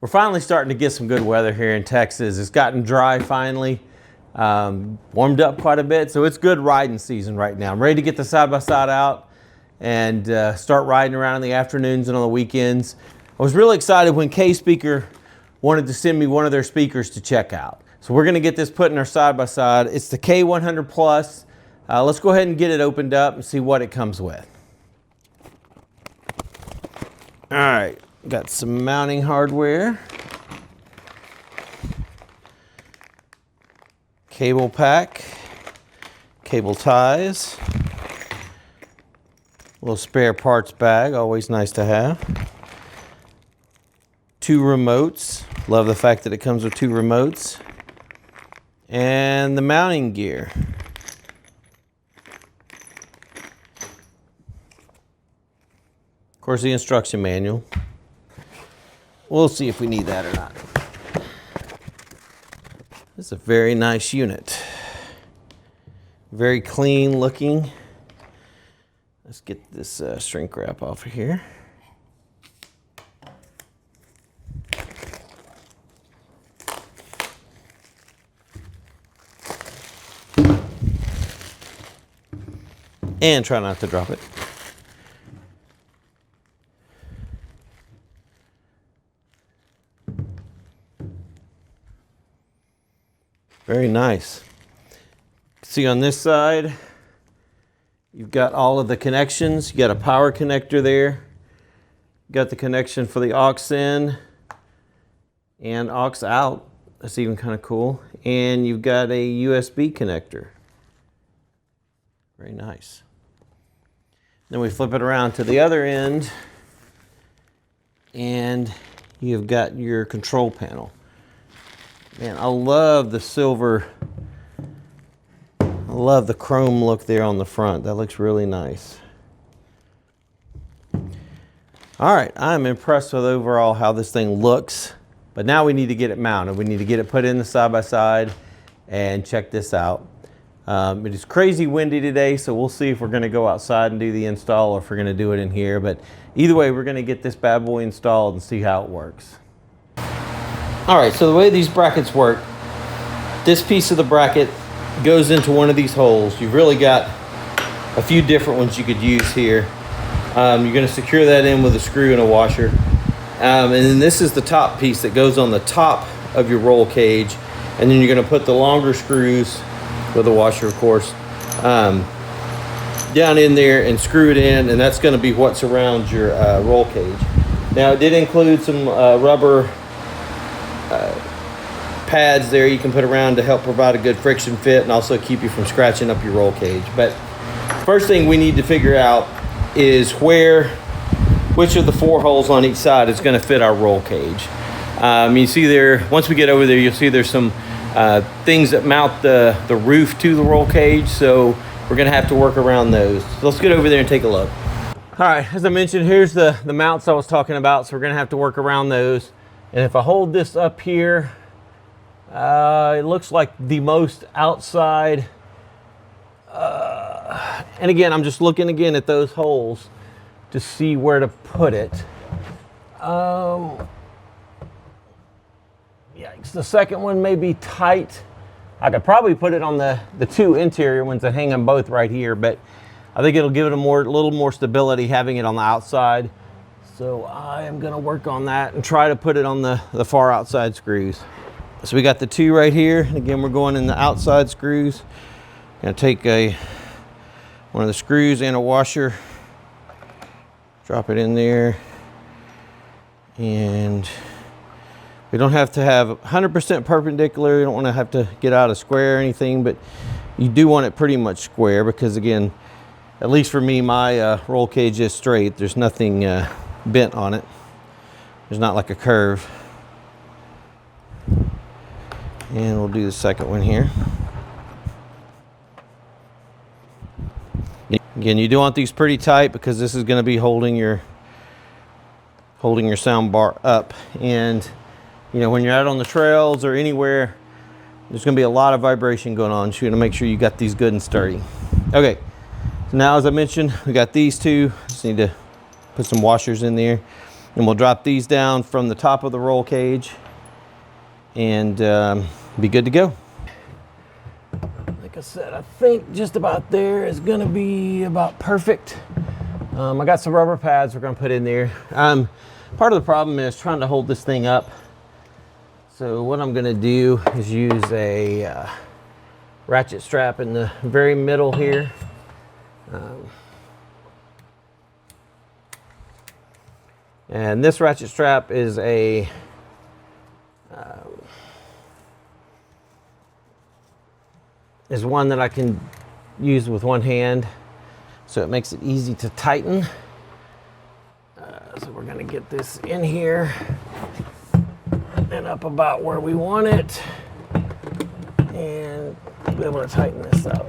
We're finally starting to get some good weather here in Texas. It's gotten dry finally, warmed up quite a bit, so it's good riding season right now. I'm ready to get the side-by-side out and start riding around in the afternoons and on the weekends. I was really excited when KSpeaker wanted to send me one of their speakers to check out. So we're gonna get this put in our side-by-side. It's the K100 Plus. Let's go ahead and get it opened up and see what it comes with. All right. Got some mounting hardware, cable pack, cable ties, little spare parts bag, always nice to have. 2 remotes, love the fact that it comes with 2 remotes, and the mounting gear. Of course, the instruction manual. We'll see if we need that or not. This is a very nice unit. Very clean looking. Let's get this shrink wrap off of here. And try not to drop it. Very nice. See on this side, you've got all of the connections. You got a power connector there. You got the connection for the aux in and aux out. That's even kind of cool. And you've got a USB connector. Very nice. Then we flip it around to the other end and you've got your control panel. Man, I love the silver, I love the chrome look there on the front. That looks really nice. All right, I'm impressed with overall how this thing looks, but now we need to get it mounted. We need to get it put in the side-by-side and check this out. It is crazy windy today, so we'll see if we're gonna go outside and do the install or if we're gonna do it in here, but either way, we're gonna get this bad boy installed and see how it works. All right, so the way these brackets work, this piece of the bracket goes into one of these holes. You've really got a few different ones you could use here. You're gonna secure that in with a screw and a washer. And then this is the top piece that goes on the top of your roll cage. And then you're gonna put the longer screws, with a washer of course, down in there and screw it in, and that's gonna be what's around your roll cage. Now it did include some rubber pads there you can put around to help provide a good friction fit and also keep you from scratching up your roll cage. But first thing we need to figure out is which of the 4 holes on each side is going to fit our roll cage. You see there, once we get over there, you'll see there's some things that mount the roof to the roll cage, so we're going to have to work around those. So let's get over there and take a look. All right, as I mentioned, here's the mounts I was talking about, so we're going to have to work around those. And if I hold this up here, it looks like the most outside. And again, I'm just looking again at those holes to see where to put it. Yikes, the second one may be tight. I could probably put it on the 2 interior ones that hang them both right here, but I think it'll give it a little more stability having it on the outside. So I am gonna work on that and try to put it on the far outside screws. So we got the 2 right here. And again, we're going in the outside screws. Gonna take one of the screws and a washer, drop it in there. And we don't have to have 100% perpendicular. You don't wanna have to get out of square or anything, but you do want it pretty much square because again, at least for me, my roll cage is straight. There's nothing bent on it. There's not like a curve. And we'll do the second one here. Again, you do want these pretty tight because this is going to be holding your sound bar up. And you know, when you're out on the trails or anywhere, there's going to be a lot of vibration going on. So you're going to make sure you got these good and sturdy. Okay. So now, as I mentioned, we got these 2. Just need to put some washers in there. And we'll drop these down from the top of the roll cage and be good to go. Like I said, I think just about there is gonna be about perfect. I got some rubber pads we're gonna put in there. Part of the problem is trying to hold this thing up. So what I'm gonna do is use a ratchet strap in the very middle here. And this ratchet strap is a one that I can use with one hand, so it makes it easy to tighten. So we're gonna get this in here and up about where we want it, and be able to tighten this up.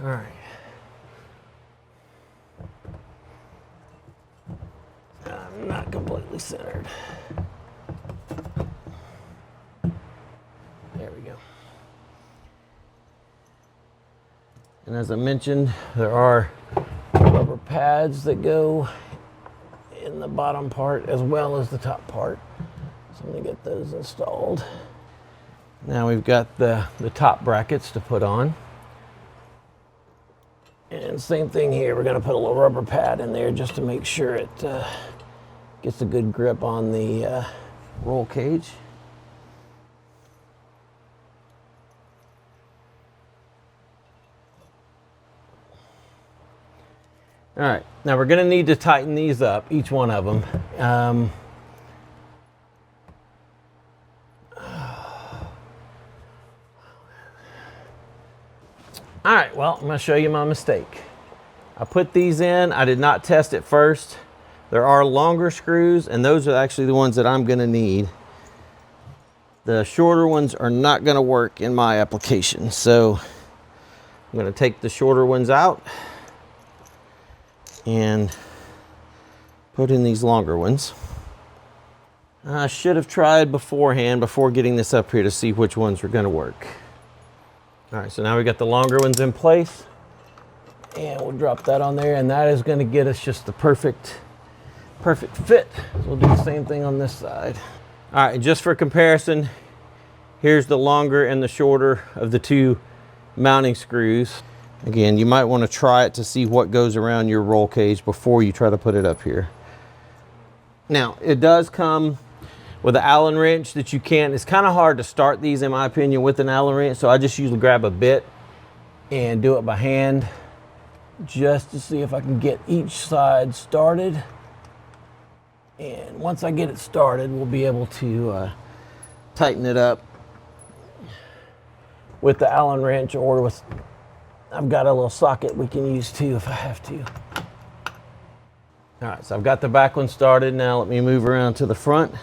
All right. I'm not completely centered. There we go. And as I mentioned, there are rubber pads that go in the bottom part as well as the top part. So I'm gonna get those installed. Now we've got the top brackets to put on. And same thing here, we're gonna put a little rubber pad in there just to make sure it gets a good grip on the roll cage. All right, now we're gonna need to tighten these up, each one of them. All right, well, I'm gonna show you my mistake. I put these in, I did not test it first. There are longer screws, and those are actually the ones that I'm gonna need. The shorter ones are not gonna work in my application, so I'm gonna take the shorter ones out and put in these longer ones. I should have tried beforehand, before getting this up here, to see which ones were gonna work. All right, so now we got the longer ones in place, and we'll drop that on there, and that is gonna get us just the perfect fit. So we'll do the same thing on this side. All right, just for comparison, here's the longer and the shorter of the two mounting screws. Again, you might want to try it to see what goes around your roll cage before you try to put it up here. Now, it does come with an Allen wrench that you can. It's kind of hard to start these, in my opinion, with an Allen wrench, so I just usually grab a bit and do it by hand just to see if I can get each side started. And once I get it started, we'll be able to tighten it up with the Allen wrench, or with, I've got a little socket we can use too if I have to. All right, so I've got the back one started. Now let me move around to the front.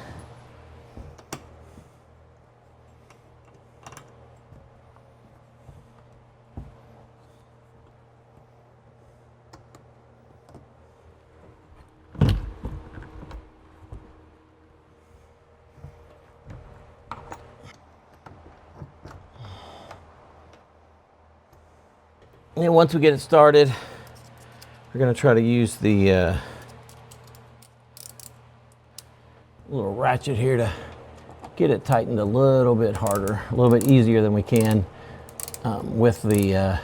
And once we get it started, we're going to try to use the little ratchet here to get it tightened a little bit harder, a little bit easier than we can with the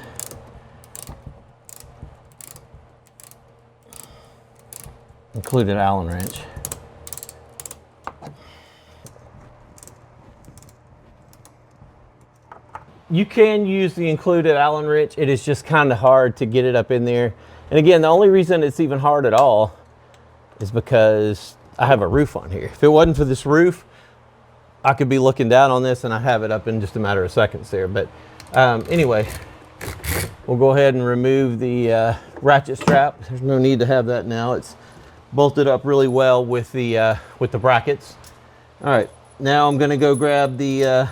included Allen wrench. You can use the included Allen wrench. It is just kind of hard to get it up in there. And again, the only reason it's even hard at all is because I have a roof on here. If it wasn't for this roof, I could be looking down on this and I have it up in just a matter of seconds there. But anyway, we'll go ahead and remove the ratchet strap. There's no need to have that now. It's bolted up really well with the brackets. All right, now I'm gonna go grab the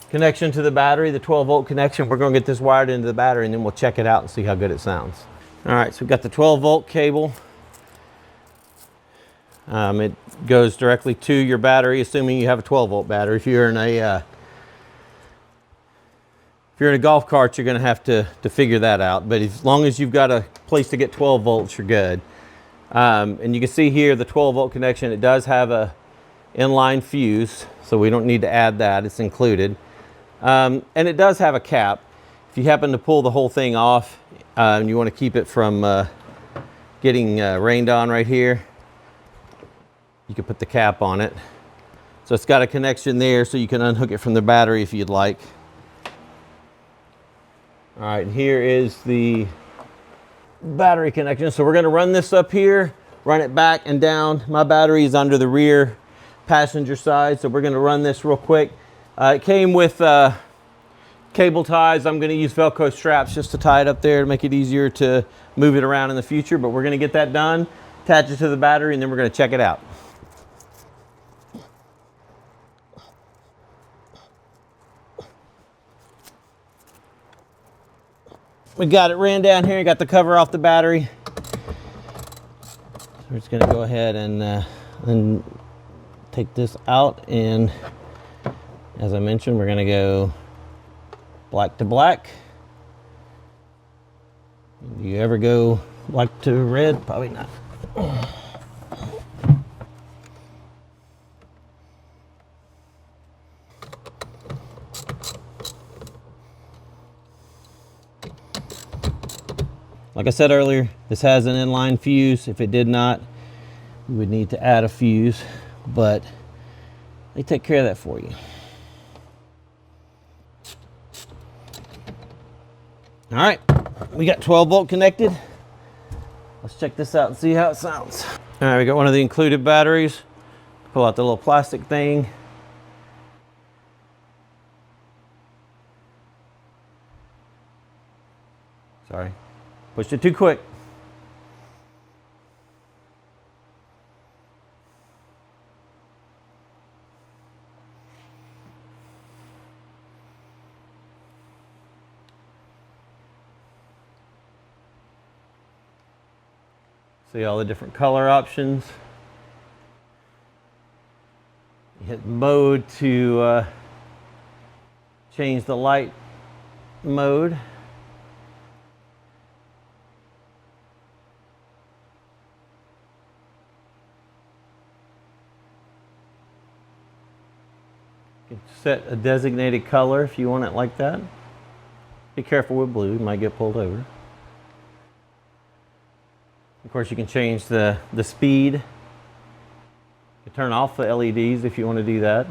connection to the battery, the 12-volt connection. We're gonna get this wired into the battery, and then we'll check it out and see how good it sounds. All right, so we've got the 12-volt cable. It goes directly to your battery, assuming you have a 12-volt battery. If you're you're in a golf cart, you're going to have to figure that out. But as long as you've got a place to get 12 volts, you're good. And you can see here the 12 volt connection. It does have a inline fuse, so we don't need to add that. It's included. And it does have a cap. If you happen to pull the whole thing off and you want to keep it from getting rained on right here, you can put the cap on it. So it's got a connection there, so you can unhook it from the battery if you'd like. All right, and here is the battery connection. So we're going to run this up here, run it back and down. My battery is under the rear passenger side, so we're going to run this real quick. It came with cable ties. I'm going to use Velcro straps just to tie it up there to make it easier to move it around in the future, but we're going to get that done, attach it to the battery, and then we're going to check it out. We got it ran down here, got the cover off the battery. So we're just going to go ahead and take this out, and as I mentioned, we're going to go black to black. Do you ever go black to red? Probably not. Like I said earlier, this has an inline fuse. If it did not, you would need to add a fuse, but they take care of that for you. All right, we got 12 volt connected. Let's check this out and see how it sounds. All right, we got one of the included batteries. Pull out the little plastic thing. Sorry, pushed it too quick. See all the different color options. You hit mode to change the light mode. You can set a designated color if you want it like that. Be careful with blue, you might get pulled over. Of course, you can change the speed. You can turn off the LEDs if you want to do that.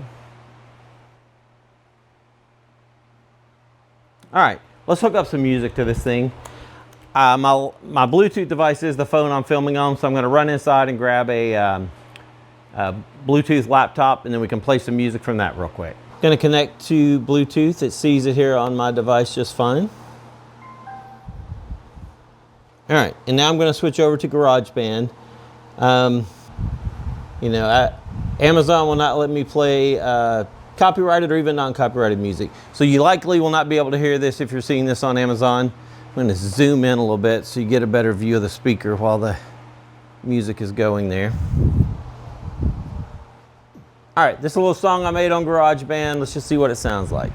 All right, let's hook up some music to this thing. My Bluetooth device is the phone I'm filming on, so I'm going to run inside and grab a Bluetooth laptop, and then we can play some music from that real quick. Going to connect to Bluetooth. It sees it here on my device just fine. All right, and now I'm going to switch over to GarageBand. You know, Amazon will not let me play copyrighted or even non-copyrighted music. So you likely will not be able to hear this if you're seeing this on Amazon. I'm going to zoom in a little bit so you get a better view of the speaker while the music is going there. All right, this is a little song I made on GarageBand. Let's just see what it sounds like.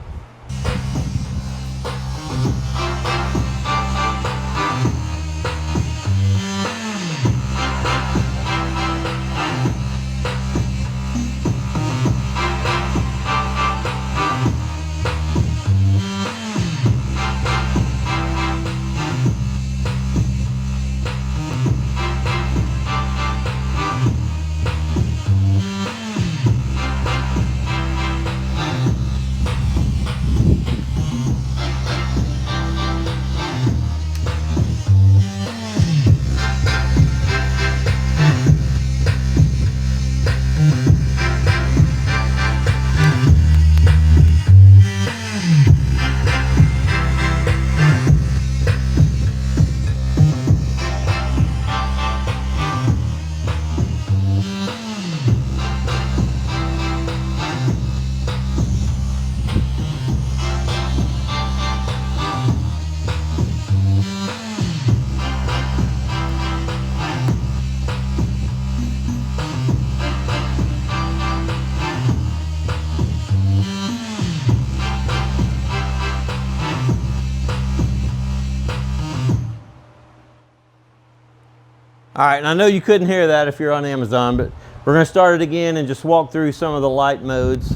All right, and I know you couldn't hear that if you're on Amazon, but we're gonna start it again and just walk through some of the light modes.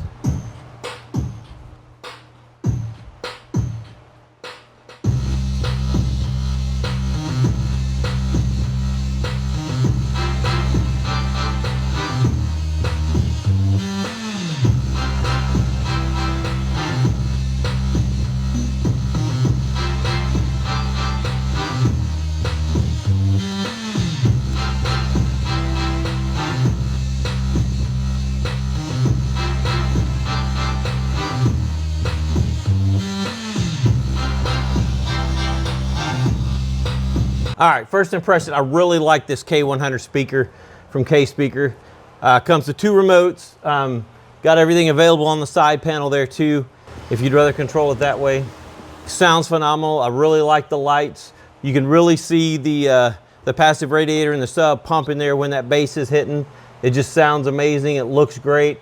All right, first impression, I really like this K100 speaker from KSpeaker. Comes with 2 remotes. Got everything available on the side panel there too, if you'd rather control it that way. Sounds phenomenal. I really like the lights. You can really see the passive radiator and the sub pumping there when that bass is hitting. It just sounds amazing. It looks great.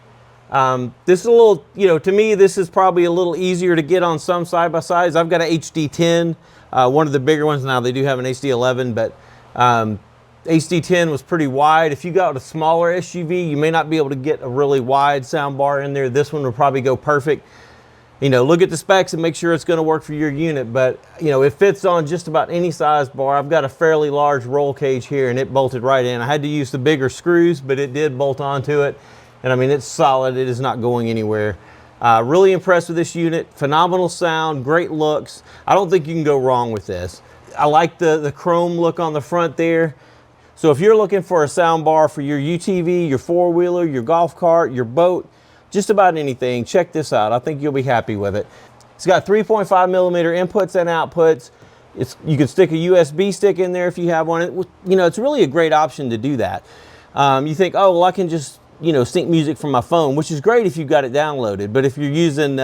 This is a little, to me, this is probably a little easier to get on some side-by-sides. I've got an HD10. One of the bigger ones now, they do have an HD11, but HD10 was pretty wide. If you got a smaller SUV, you may not be able to get a really wide sound bar in there. This one would probably go perfect. Look at the specs and make sure it's going to work for your unit, but it fits on just about any size bar. I've got a fairly large roll cage here and it bolted right in. I had to use the bigger screws, but it did bolt onto it. And I mean, it's solid. It is not going anywhere. Really impressed with this unit. Phenomenal sound, great looks. I don't think you can go wrong with this. I like the chrome look on the front there. So if you're looking for a sound bar for your UTV, your 4-wheeler, your golf cart, your boat, just about anything, check this out. I think you'll be happy with it. It's got 3.5 millimeter inputs and outputs. You can stick a USB stick in there if you have one. It's really a great option to do that. You think, oh, well, I can just sync music from my phone, which is great if you've got it downloaded. But if you're using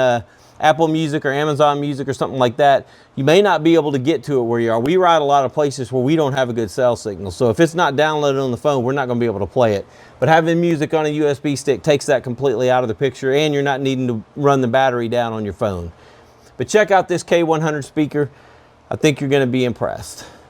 Apple Music or Amazon Music or something like that, you may not be able to get to it where you are. We ride a lot of places where we don't have a good cell signal. So if it's not downloaded on the phone, we're not going to be able to play it. But having music on a USB stick takes that completely out of the picture, and you're not needing to run the battery down on your phone. But check out this K100 speaker. I think you're going to be impressed.